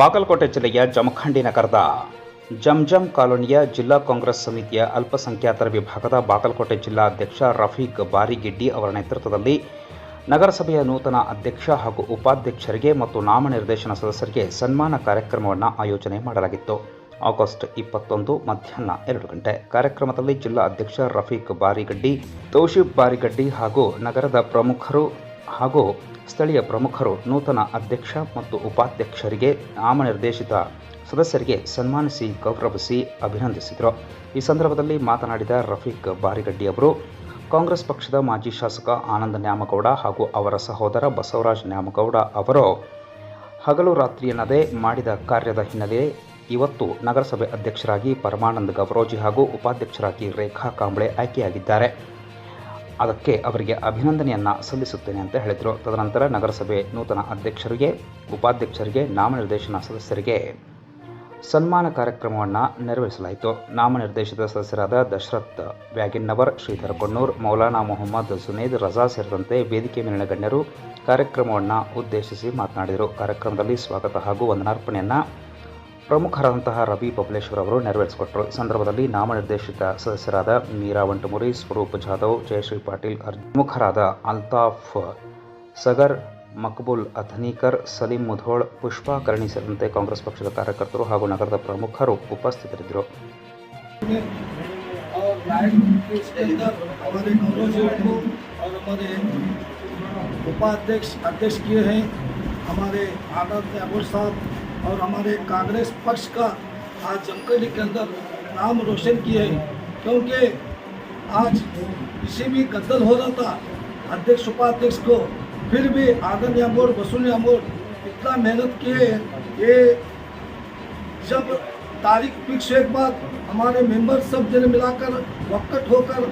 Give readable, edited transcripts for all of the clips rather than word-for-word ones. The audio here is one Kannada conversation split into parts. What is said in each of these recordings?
ಬಾಗಲಕೋಟೆ ಜಿಲ್ಲೆಯ ಜಮಖಂಡಿ ನಗರದ ಜಂಜಂ ಕಾಲೋನಿಯ ಜಿಲ್ಲಾ ಕಾಂಗ್ರೆಸ್ ಸಮಿತಿಯ ಅಲ್ಪಸಂಖ್ಯಾತರ ವಿಭಾಗದ ಬಾಗಲಕೋಟೆ ಜಿಲ್ಲಾ ಅಧ್ಯಕ್ಷ ರಫೀಕ್ ಬಾರಿಗೆಡ್ಡಿ ಅವರ ನೇತೃತ್ವದಲ್ಲಿ ನಗರಸಭೆಯ ನೂತನ ಅಧ್ಯಕ್ಷ ಹಾಗೂ ಉಪಾಧ್ಯಕ್ಷರಿಗೆ ಮತ್ತು ನಾಮನಿರ್ದೇಶನ ಸದಸ್ಯರಿಗೆ ಸನ್ಮಾನ ಕಾರ್ಯಕ್ರಮವನ್ನು ಆಯೋಜನೆ ಮಾಡಲಾಗಿತ್ತು. ಆಗಸ್ಟ್ 21 ಮಧ್ಯಾಹ್ನ 2 ಗಂಟೆ ಕಾರ್ಯಕ್ರಮದಲ್ಲಿ ಜಿಲ್ಲಾ ಅಧ್ಯಕ್ಷ ರಫೀಕ್ ಬಾರಿಗಡ್ಡಿ, ತೌಶೀಫ್ ಬಾರಿಗಡ್ಡಿ ಹಾಗೂ ನಗರದ ಪ್ರಮುಖರು ಹಾಗೂ ಸ್ಥಳೀಯ ಪ್ರಮುಖರು ನೂತನ ಅಧ್ಯಕ್ಷ ಮತ್ತು ಉಪಾಧ್ಯಕ್ಷರಿಗೆ ನಾಮನಿರ್ದೇಶಿತ ಸದಸ್ಯರಿಗೆ ಸನ್ಮಾನಿಸಿ ಗೌರವಿಸಿ ಅಭಿನಂದಿಸಿದರು. ಈ ಸಂದರ್ಭದಲ್ಲಿ ಮಾತನಾಡಿದ ರಫೀಕ್ ಬಾರಿಗಡ್ಡಿ ಅವರು, ಕಾಂಗ್ರೆಸ್ ಪಕ್ಷದ ಮಾಜಿ ಶಾಸಕ ಆನಂದ ನ್ಯಾಮಗೌಡ ಹಾಗೂ ಅವರ ಸಹೋದರ ಬಸವರಾಜ ನ್ಯಾಮಗೌಡ ಅವರು ಹಗಲು ರಾತ್ರಿ ಎನ್ನದೇ ಮಾಡಿದ ಕಾರ್ಯದ ಹಿನ್ನೆಲೆ ಇವತ್ತು ನಗರಸಭೆ ಅಧ್ಯಕ್ಷರಾಗಿ ಪರಮಾನಂದ್ ಗವರೋಜಿ ಹಾಗೂ ಉಪಾಧ್ಯಕ್ಷರಾಗಿ ರೇಖಾ ಕಾಂಬ್ಳೆ ಆಯ್ಕೆಯಾಗಿದ್ದಾರೆ. ಅದಕ್ಕೆ ಅವರಿಗೆ ಅಭಿನಂದನೆಯನ್ನು ಸಲ್ಲಿಸುತ್ತೇನೆ ಅಂತ ಹೇಳಿದರು. ತದನಂತರ ನಗರಸಭೆ ನೂತನ ಅಧ್ಯಕ್ಷರಿಗೆ, ಉಪಾಧ್ಯಕ್ಷರಿಗೆ, ನಾಮನಿರ್ದೇಶನ ಸದಸ್ಯರಿಗೆ ಸನ್ಮಾನ ಕಾರ್ಯಕ್ರಮವನ್ನು ನೆರವೇರಿಸಲಾಯಿತು. ನಾಮನಿರ್ದೇಶಿತ ಸದಸ್ಯರಾದ ದಶರಥ್ ವ್ಯಾಗಿನ್ನವರ್, ಶ್ರೀಧರ್ ಕೊಣ್ಣೂರ್, ಮೌಲಾನಾ ಮೊಹಮ್ಮದ್ ಜುನೇದ್ ರಜಾ ಸೇರಿದಂತೆ ವೇದಿಕೆ ಮೇಲಿನ ಗಣ್ಯರು ಕಾರ್ಯಕ್ರಮವನ್ನು ಉದ್ದೇಶಿಸಿ ಮಾತನಾಡಿದರು. ಕಾರ್ಯಕ್ರಮದಲ್ಲಿ ಸ್ವಾಗತ ಹಾಗೂ ವಂದನಾರ್ಪಣೆಯನ್ನು ಪ್ರಮುಖರಾದಂತಹ ರವಿ ಬಬಲೇಶ್ವರ್ ಅವರು ನೆರವೇರಿಸಿಕೊಟ್ಟರು. ಈ ಸಂದರ್ಭದಲ್ಲಿ ನಾಮನಿರ್ದೇಶಿತ ಸದಸ್ಯರಾದ ಮೀರಾ ವಂಟಮುರಿ, ಸ್ವರೂಪ್ ಜಾಧವ್, ಜಯಶ್ರೀ ಪಾಟೀಲ್, ಪ್ರಮುಖರಾದ ಅಲ್ತಾಫ್ ಸಗರ್, ಮಕ್ಬೂಲ್ ಅಥನೀಕರ್, ಸಲೀಂ ಮುಧೋಳ್, ಪುಷ್ಪಾ ಕರ್ಣಿ ಸೇರಿದಂತೆ ಕಾಂಗ್ರೆಸ್ ಪಕ್ಷದ ಕಾರ್ಯಕರ್ತರು ಹಾಗೂ ನಗರದ ಪ್ರಮುಖರು ಉಪಸ್ಥಿತರಿದ್ದರು. और हमारे कांग्रेस पक्ष का आज जमखंडी के अंदर नाम रोशन किए हैं, क्योंकि आज किसी भी गद्दल हो रहा था अध्यक्ष उपाध्यक्ष को, फिर भी आदम यामोड़ बसुन यामोड़ इतना मेहनत किए. ये जब तारीख फिक्स हुए के बाद हमारे मेंबर सब जन मिलाकर वक्कट होकर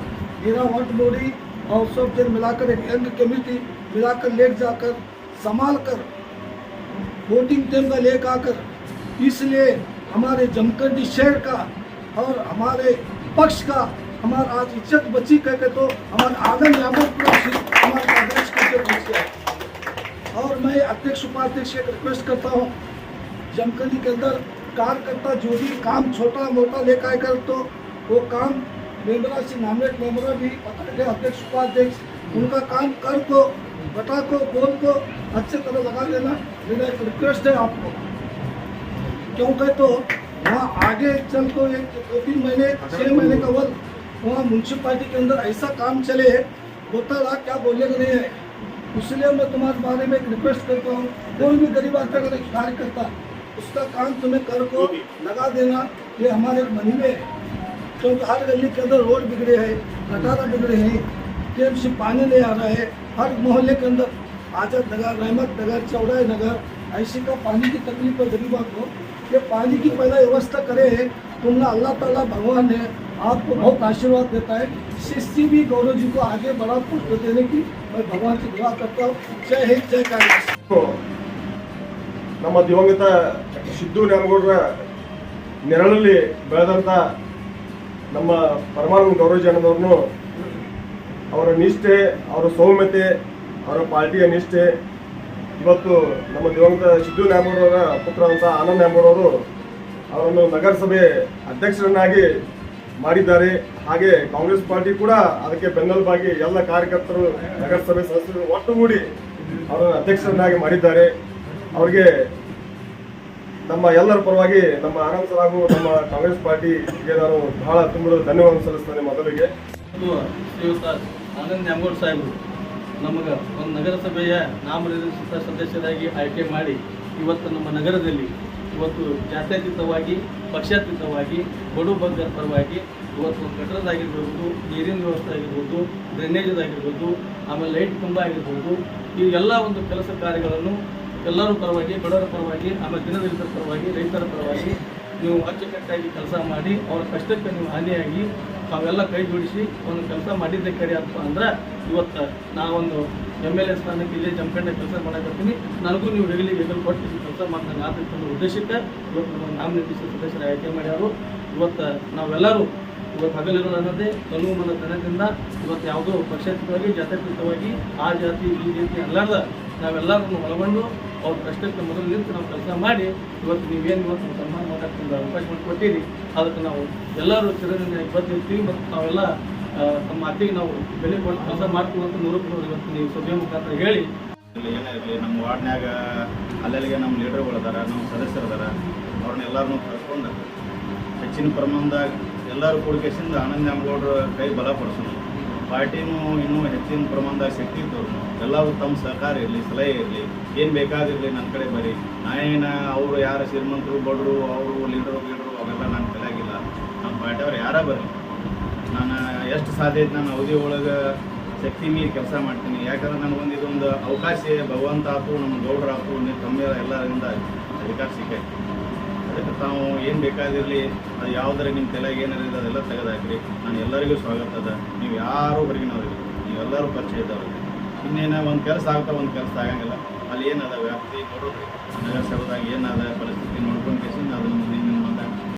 मीरा वंटमोरी और सब जन मिलाकर एक यंग कमेटी मिलाकर लेकर जाकर संभाल कर वोटिंग टाइम का लेकर आकर, इसलिए हमारे जमखंडी शहर का और हमारे पक्ष का हमारा आज इज्जत बची करके तो हमारे आदम यामोड़ हमारे कांग्रेस के. और मैं अध्यक्ष उपाध्यक्ष से रिक्वेस्ट करता हूँ, जमखंडी के अंदर कार्यकर्ता जो भी काम छोटा मोटा लेकर आकर तो वो काम मेम्बरा से नॉमिनेट मेम्बरा भी पकड़ के अध्यक्ष उपाध्यक्ष उनका काम कर को बता को बोल को अच्छे तरह लगा देना. मेरा एक रिक्वेस्ट है आपको, क्योंकि तो वहाँ आगे चल को 2-3 महीने 6 महीने का वक्त वहाँ म्यूनसिपालिटी के अंदर ऐसा काम चले होता रहा, क्या बोलेगा नहीं है. इसलिए मैं तुम्हारे बारे में एक रिक्वेस्ट करता हूँ, कोई भी गरीब आदमी अगर कार्य करता उसका काम तुम्हें कर को लगा देना. ये हमारे मनी में, क्योंकि हर गली के अंदर रोड बिगड़े हैं, गटारा बिगड़े हैं, टाइम से पानी नहीं आ रहा है. हर मोहल्ले के अंदर आजाद नगर, रहमत नगर, चौड़ाई नगर ऐसी का पानी की तकलीफ है गरीबों को. ये पानी की पहला व्यवस्था करे है, तुमने अल्लाह ताला भगवान ने आपको बहुत आशीर्वाद देता है. इससे भी गौरव जी को आगे बड़ा पुष्प देने की मैं भगवान से दुआ करता हूँ. जय हिंद, जय कांग्रेस. ನಮ್ಮ ದಿವಂಗತ ಸಿದ್ದು ನ್ಯಾಮಗೌಡರ ನೆರಳಲ್ಲಿ ಬೆಳೆದಂಥ ನಮ್ಮ ಪರಮಾನಂದ ಗೌರವಜಿ ಅಣ್ಣದವ್ರನ್ನು ಅವರ ನಿಷ್ಠೆ, ಅವರ ಸೌಮ್ಯತೆ, ಅವರ ಪಾರ್ಟಿಯ ನಿಷ್ಠೆ ಇವತ್ತು ನಮ್ಮ ದಿವಂಗತ ಸಿದ್ದು ನ್ಯಾಮಗೌಡರ ಪುತ್ರರಂಥ ಆನಂದ್ ನ್ಯಾಮಗೌಡವರು ಅವರನ್ನು ನಗರಸಭೆ ಅಧ್ಯಕ್ಷರನ್ನಾಗಿ ಮಾಡಿದ್ದಾರೆ. ಹಾಗೆ ಕಾಂಗ್ರೆಸ್ ಪಾರ್ಟಿ ಕೂಡ ಅದಕ್ಕೆ ಬೆನ್ನೆಲುಬಾಗಿ ಎಲ್ಲ ಕಾರ್ಯಕರ್ತರು, ನಗರಸಭೆ ಸದಸ್ಯರು ಒಟ್ಟುಗೂಡಿ ಅವರನ್ನು ಅಧ್ಯಕ್ಷರನ್ನಾಗಿ ಮಾಡಿದ್ದಾರೆ. ಅವರಿಗೆ ನಮ್ಮ ಎಲ್ಲರ ಪರವಾಗಿ ನಮ್ಮ ಆನಂದ್ ಸರ್ ಹಾಗೂ ನಮ್ಮ ಕಾಂಗ್ರೆಸ್ ಪಾರ್ಟಿಗೆ ನಾನು ಬಹಳ ತುಂಬ ಧನ್ಯವಾದ ಸಲ್ಲಿಸ್ತೇನೆ. ಮೊದಲಿಗೆ ಶ್ರೀಯುತ ಆನಂದ್ ನ್ಯಾಮಗೌಡ ಸಾಹೇಬರು ನಮಗೆ ಒಂದು ನಗರಸಭೆಯ ನಾಮನಿರ್ದೇಶಿತ ಸದಸ್ಯರಾಗಿ ಆಯ್ಕೆ ಮಾಡಿ ಇವತ್ತು ನಮ್ಮ ನಗರದಲ್ಲಿ ಇವತ್ತು ಜಾತ್ಯತೀತವಾಗಿ, ಪಕ್ಷಾತೀತವಾಗಿ, ಬಡು ಬಗ್ಗರ ಪರವಾಗಿ ಇವತ್ತು ಕಟ್ಟಡದಾಗಿರ್ಬೋದು, ನೀರಿನ ವ್ಯವಸ್ಥೆ ಆಗಿರ್ಬೋದು, ಡ್ರೈನೇಜದಾಗಿರ್ಬೋದು, ಆಮೇಲೆ ಲೈಟ್ ಕಂಬ ಆಗಿರ್ಬೋದು, ಇವೆಲ್ಲ ಒಂದು ಕೆಲಸ ಕಾರ್ಯಗಳನ್ನು ಎಲ್ಲರ ಪರವಾಗಿ, ಬಡವರ ಪರವಾಗಿ, ಆಮೇಲೆ ದಿನದಲಿತರ ಪರವಾಗಿ, ರೈತರ ಪರವಾಗಿ ನೀವು ಅಚ್ಚುಕಟ್ಟಾಗಿ ಕೆಲಸ ಮಾಡಿ ಅವರ ಕಷ್ಟಕ್ಕೆ ನೀವು ಹಾನಿಯಾಗಿ ತಾವೆಲ್ಲ ಕೈ ಜೋಡಿಸಿ ಒಂದು ಕೆಲಸ ಮಾಡಿದ್ದೆ ಕರೆ ಅಂತ ಅಂದ್ರೆ ಇವತ್ತು ನಾವೊಂದು MLA ಸ್ಥಾನಕ್ಕೆ ಇಲ್ಲೇ ಜಮಖಂಡಿ ಕೆಲಸ ಮಾಡಕತ್ತೀನಿ, ನನಗೂ ನೀವು ಹೆಗಲು ಕೊಟ್ಟು ಕೆಲಸ ಮಾಡ್ದಂಗೆ ಆತೈತೆ ಅನ್ನೋ ಉದ್ದೇಶಕ್ಕೆ ಇವತ್ತು ನಮ್ಮ ನಾಮನಿರ್ದೇಶಿತ ಸದಸ್ಯರ ಆಯ್ಕೆ ಮಾಡ್ಯಾರು. ಇವತ್ತು ನಾವೆಲ್ಲರೂ ಇವತ್ತು ಹಗಲಿರೋ ಅನ್ನೋದೇ ತನು ಮನ ತನದಿಂದ ಇವತ್ತು ಯಾವುದೋ ಪಕ್ಷಾತೀತವಾಗಿ, ಜಾತ್ಯತೀತವಾಗಿ ಆ ಜಾತಿ ಈ ರೀತಿ ಅಲ್ಲಾರ್ದ ನಾವೆಲ್ಲರನ್ನು ಒಳಗೊಂಡು ಅವ್ರ ಕಷ್ಟಕ್ಕೆ ಮೊದಲು ನಿಂತು ನಾವು ಕೆಲಸ ಮಾಡಿ ಇವತ್ತು ನೀವೇನು ಇವತ್ತು ಸನ್ಮಾನ ಮಾಡೋಕ್ಕೆ ಅವಕಾಶ ಮಾಡಿಕೊಟ್ಟಿರಿ. ಅದಕ್ಕೆ ನಾವು ಎಲ್ಲರೂ ಚಿರಋಣಿಯಾಗಿ ಬಂದಿರ್ತೀವಿ ಮತ್ತು ನಾವೆಲ್ಲ ತಮ್ಮ ಮಾತಿಗೆ ನಾವು ಬೆಲೆ ಕೊಟ್ಟು ಕೆಲಸ ಮಾಡ್ತೀವಿ ಅಂತ ನಿರೂಪಣೆಯವರು ಇವತ್ತು ನೀವು ಸಭೆ ಮುಖಾಂತರ ಹೇಳಿ. ಏನೇ ಇರಲಿ ನಮ್ಮ ವಾರ್ಡ್ನ್ಯಾಗ ಅಲ್ಲಲ್ಲಿಗೆ ನಮ್ಮ ಲೀಡರ್ಗಳು ಅದಾರ, ನಮ್ಮ ಸದಸ್ಯರು ಅದಾರ, ಅವ್ರನ್ನೆಲ್ಲರನ್ನೂ ಕರ್ಕೊಂಡು ಹೆಚ್ಚಿನ ಪ್ರಮಾಣದಾಗ ಎಲ್ಲರೂ ಕೂಡಿಕೆಸಿಂದ ಆನಂದ್ ನ್ಯಾಮಗೌಡರ ಕೈ ಬಲಪಡಿಸೋಣ. ಪಾರ್ಟಿನೂ ಇನ್ನೂ ಹೆಚ್ಚಿನ ಪ್ರಮಾಣದಾಗ ಶಕ್ತಿ ಇದ್ದವ್ರು ಎಲ್ಲರೂ ತಮ್ಮ ಸಹಕಾರ ಇರಲಿ, ಸಲಹೆ ಇರಲಿ, ಏನು ಬೇಕಾದಿರಲಿ ನನ್ನ ಕಡೆ ಬರೀ. ನಾನೇನು ಅವರು ಯಾರು ಶ್ರೀಮಂತರು ಬಡವರು ಅವರು ಲೀಡರು ಅವೆಲ್ಲ ನನ್ನ ಕಲೆಯಾಗಿಲ್ಲ. ನಮ್ಮ ಪಾರ್ಟಿಯವ್ರು ಯಾರೇ ಬರಲಿ, ನಾನು ಎಷ್ಟು ಸಾಧ್ಯ ಐತೆ ನನ್ನ ಅವಧಿ ಒಳಗೆ ಶಕ್ತಿ ಮೀರಿ ಕೆಲಸ ಮಾಡ್ತೀನಿ. ಯಾಕಂದ್ರೆ ನನಗೊಂದು ಇದೊಂದು ಅವಕಾಶ ಭಗವಂತ ಆಯ್ತು, ನಮ್ಮ ಗೌಡ್ರು ಆಯ್ತು, ತಮ್ಮ ಎಲ್ಲರಿಂದ ಅಧಿಕಾರ ಸಿಕ್ಕೈತಿ. ಅದಕ್ಕೆ ತಾವು ಏನು ಬೇಕಾದಿರಲಿ, ಅದು ಯಾವುದರ ನಿಮ್ಮ ತಲೆಗೆ ಏನಿರಲಿ ಅದೆಲ್ಲ ತೆಗೆದಾಕ್ರಿ. ನಾನು ಎಲ್ಲರಿಗೂ ಸ್ವಾಗತ ಅದ. ನೀವು ಯಾರೂ ಹೊರಗಿನವ್ರಿಗೆ, ನೀವೆಲ್ಲರೂ ಪರಿಚಯ ಇದ್ದವ್ರಿಗೆ. ಇನ್ನೇನು ಒಂದು ಕೆಲಸ ಆಗ್ತಾ ಒಂದು ಕೆಲಸ ಆಗಂಗಿಲ್ಲ. ಅಲ್ಲಿ ಏನದ ವ್ಯಾಪ್ತಿ ನೋಡೋದ್ರಿ, ನಗರಸಭೆದಾಗ ಏನದ ಪರಿಸ್ಥಿತಿ